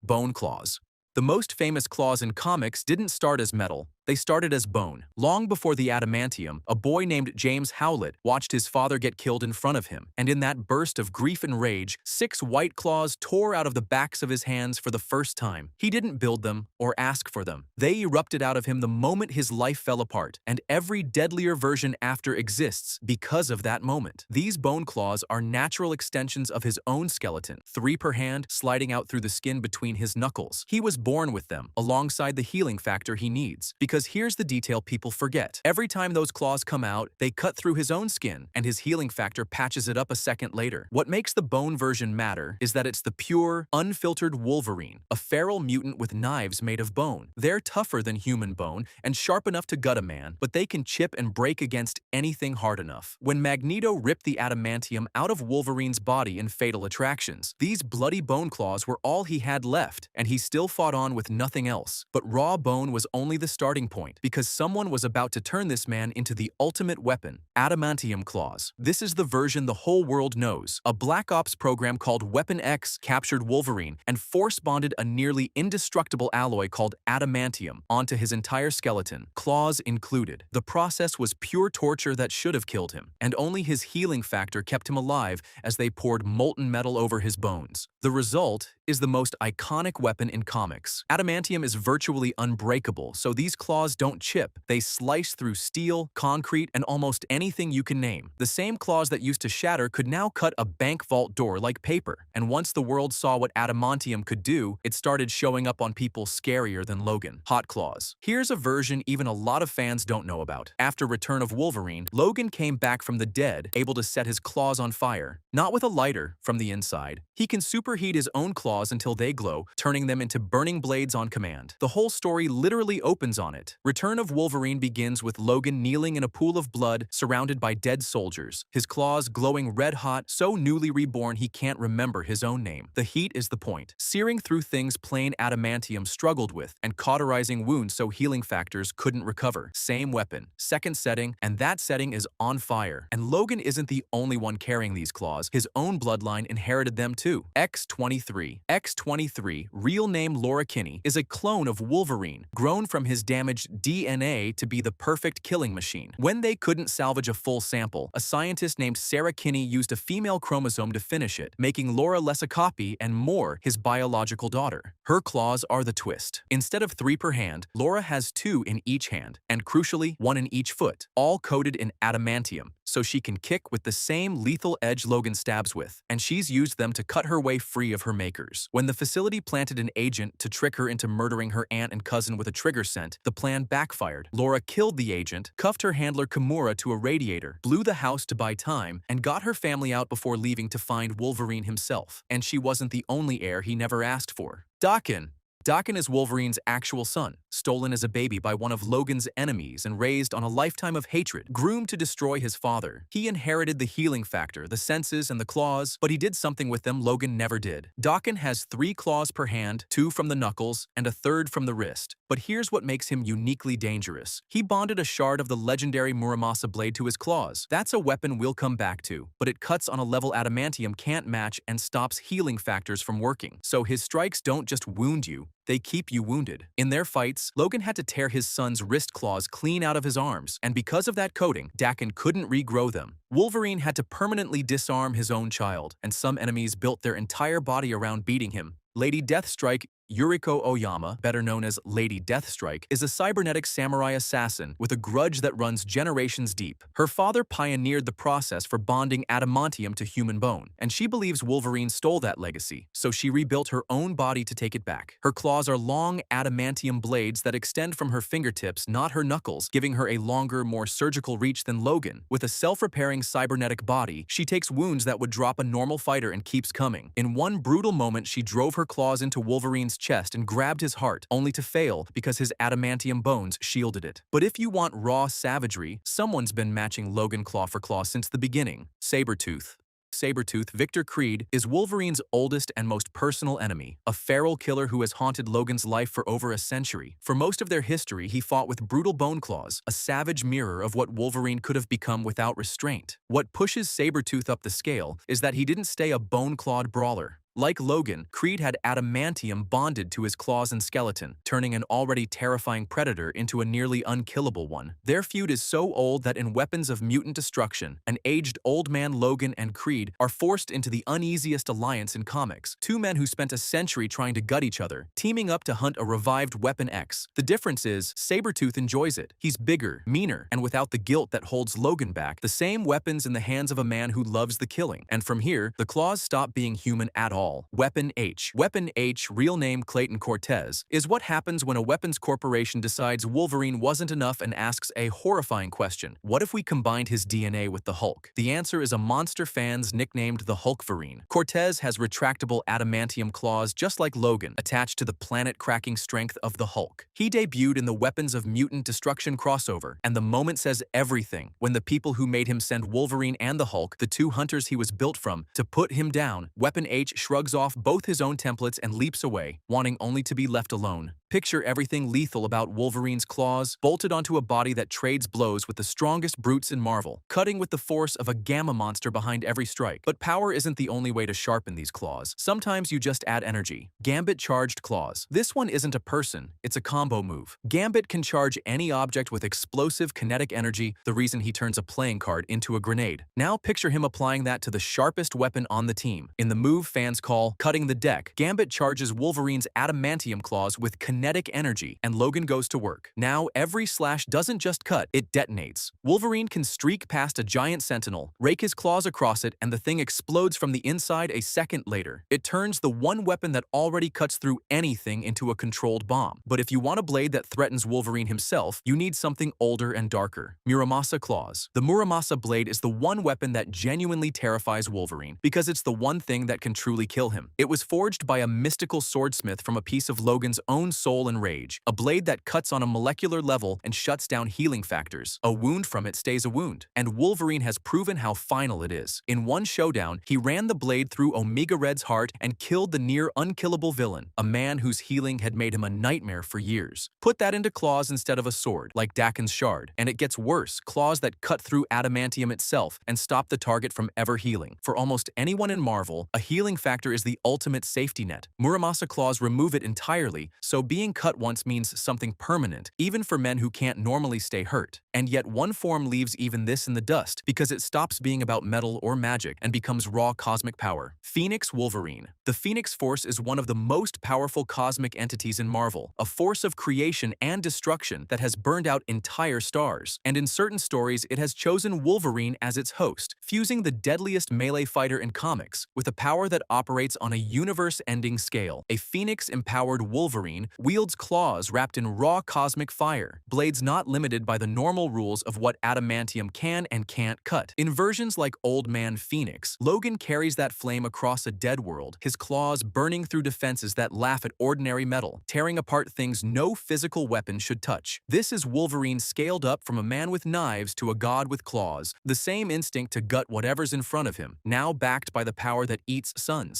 Bone claws. The most famous claws in comics didn't start as metal, they started as bone. Long before the adamantium, a boy named James Howlett watched his father get killed in front of him, and in that burst of grief and rage, 6 white claws tore out of the backs of his hands for the first time. He didn't build them or ask for them. They erupted out of him the moment his life fell apart, and every deadlier version after exists because of that moment. These bone claws are natural extensions of his own skeleton, 3 per hand, sliding out through the skin between his knuckles. He was born with them, alongside the healing factor he needs. Because here's the detail people forget. Every time those claws come out, they cut through his own skin, and his healing factor patches it up a second later. What makes the bone version matter is that it's the pure, unfiltered Wolverine, a feral mutant with knives made of bone. They're tougher than human bone and sharp enough to gut a man, but they can chip and break against anything hard enough. When Magneto ripped the adamantium out of Wolverine's body in Fatal Attractions, these bloody bone claws were all he had left, and he still fought on with nothing else. But raw bone was only the starting point, because someone was about to turn this man into the ultimate weapon, adamantium claws. This is the version the whole world knows. A Black Ops program called Weapon X captured Wolverine and force-bonded a nearly indestructible alloy called adamantium onto his entire skeleton, claws included. The process was pure torture that should have killed him, and only his healing factor kept him alive as they poured molten metal over his bones. The result is the most iconic weapon in comics. Adamantium is virtually unbreakable, so these claws don't chip. They slice through steel, concrete, and almost anything you can name. The same claws that used to shatter could now cut a bank vault door like paper. And once the world saw what adamantium could do, it started showing up on people scarier than Logan. Hot claws. Here's a version even a lot of fans don't know about. After Return of Wolverine, Logan came back from the dead, able to set his claws on fire. Not with a lighter, from the inside. He can superheat his own claws until they glow, turning them into burning blades on command. The whole story literally opens on it. Return of Wolverine begins with Logan kneeling in a pool of blood, surrounded by dead soldiers, his claws glowing red-hot, so newly reborn he can't remember his own name. The heat is the point, searing through things plain adamantium struggled with, and cauterizing wounds so healing factors couldn't recover. Same weapon, second setting, and that setting is on fire. And Logan isn't the only one carrying these claws. His own bloodline inherited them too. X-23. X-23, real name Laura Kinney, is a clone of Wolverine, grown from his damaged DNA to be the perfect killing machine. When they couldn't salvage a full sample, a scientist named Sarah Kinney used a female chromosome to finish it, making Laura less a copy and more his biological daughter. Her claws are the twist. Instead of 3 per hand, Laura has 2 in each hand, and crucially, 1 in each foot, all coated in adamantium, so she can kick with the same lethal edge Logan stabs with, and she's used them to cut her way free of her makers. When the facility planted an agent to trick her into murdering her aunt and cousin with a trigger scent, the plan backfired. Laura killed the agent, cuffed her handler Kimura to a radiator, blew the house to buy time, and got her family out before leaving to find Wolverine himself. And she wasn't the only heir he never asked for. Daken. Daken is Wolverine's actual son, stolen as a baby by one of Logan's enemies and raised on a lifetime of hatred, groomed to destroy his father. He inherited the healing factor, the senses, and the claws, but he did something with them Logan never did. Daken has 3 claws per hand, 2 from the knuckles, and a 3rd from the wrist. But here's what makes him uniquely dangerous. He bonded a shard of the legendary Muramasa blade to his claws. That's a weapon we'll come back to, but it cuts on a level adamantium can't match and stops healing factors from working. So his strikes don't just wound you, they keep you wounded. In their fights, Logan had to tear his son's wrist claws clean out of his arms, and because of that coating, Daken couldn't regrow them. Wolverine had to permanently disarm his own child, and some enemies built their entire body around beating him. Lady Deathstrike, Yuriko Oyama, better known as Lady Deathstrike, is a cybernetic samurai assassin with a grudge that runs generations deep. Her father pioneered the process for bonding adamantium to human bone, and she believes Wolverine stole that legacy, so she rebuilt her own body to take it back. Her claws are long adamantium blades that extend from her fingertips, not her knuckles, giving her a longer, more surgical reach than Logan. With a self-repairing cybernetic body, she takes wounds that would drop a normal fighter and keeps coming. In one brutal moment, she drove her claws into Wolverine's chest and grabbed his heart, only to fail because his adamantium bones shielded it. But if you want raw savagery, someone's been matching Logan claw for claw since the beginning. Sabretooth. Sabretooth, Victor Creed, is Wolverine's oldest and most personal enemy, a feral killer who has haunted Logan's life for over a century. For most of their history, he fought with brutal bone claws, a savage mirror of what Wolverine could have become without restraint. What pushes Sabretooth up the scale is that he didn't stay a bone-clawed brawler. Like Logan, Creed had adamantium bonded to his claws and skeleton, turning an already terrifying predator into a nearly unkillable one. Their feud is so old that in Weapons of Mutant Destruction, an aged old man Logan and Creed are forced into the uneasiest alliance in comics. Two men who spent a century trying to gut each other, teaming up to hunt a revived Weapon X. The difference is, Sabretooth enjoys it. He's bigger, meaner, and without the guilt that holds Logan back, the same weapons in the hands of a man who loves the killing. And from here, the Claws stop being human at all. Weapon H. Weapon H, real name Clayton Cortez, is what happens when a weapons corporation decides Wolverine wasn't enough and asks a horrifying question. What if we combined his DNA with the Hulk? The answer is a monster fans nicknamed the Wolverine. Cortez has retractable adamantium claws just like Logan, attached to the planet-cracking strength of the Hulk. He debuted in the Weapons of Mutant Destruction crossover, and the moment says everything when the people who made him send Wolverine and the Hulk, the two hunters he was built from, to put him down. Weapon H shrugs off both his own templates and leaps away, wanting only to be left alone. Picture everything lethal about Wolverine's claws, bolted onto a body that trades blows with the strongest brutes in Marvel, cutting with the force of a gamma monster behind every strike. But power isn't the only way to sharpen these claws. Sometimes you just add energy. Gambit Charged Claws. This one isn't a person, it's a combo move. Gambit can charge any object with explosive kinetic energy, the reason he turns a playing card into a grenade. Now picture him applying that to the sharpest weapon on the team. In the move fans call cutting the deck, Gambit charges Wolverine's adamantium claws with kinetic energy, and Logan goes to work. Now every slash doesn't just cut, it detonates. Wolverine can streak past a giant sentinel, rake his claws across it, and the thing explodes from the inside a second later. It turns the one weapon that already cuts through anything into a controlled bomb. But if you want a blade that threatens Wolverine himself, you need something older and darker. Muramasa Claws. The Muramasa blade is the one weapon that genuinely terrifies Wolverine, because it's the one thing that can truly kill him. It was forged by a mystical swordsmith from a piece of Logan's own soul and rage, a blade that cuts on a molecular level and shuts down healing factors. A wound from it stays a wound, and Wolverine has proven how final it is. In one showdown, he ran the blade through Omega Red's heart and killed the near-unkillable villain, a man whose healing had made him a nightmare for years. Put that into claws instead of a sword, like Daken's shard, and it gets worse, claws that cut through adamantium itself and stop the target from ever healing. For almost anyone in Marvel, a healing factor is the ultimate safety net. Muramasa claws remove it entirely, so being cut once means something permanent, even for men who can't normally stay hurt. And yet one form leaves even this in the dust, because it stops being about metal or magic and becomes raw cosmic power. Phoenix Wolverine. The Phoenix Force is one of the most powerful cosmic entities in Marvel, a force of creation and destruction that has burned out entire stars. And in certain stories, it has chosen Wolverine as its host, fusing the deadliest melee fighter in comics with a power that operates on a universe-ending scale. A Phoenix-empowered Wolverine wields claws wrapped in raw cosmic fire, blades not limited by the normal rules of what adamantium can and can't cut. In versions like Old Man Phoenix, Logan carries that flame across a dead world, his claws burning through defenses that laugh at ordinary metal, tearing apart things no physical weapon should touch. This is Wolverine scaled up from a man with knives to a god with claws, the same instinct to gut whatever's in front of him, now backed by the power that eats suns.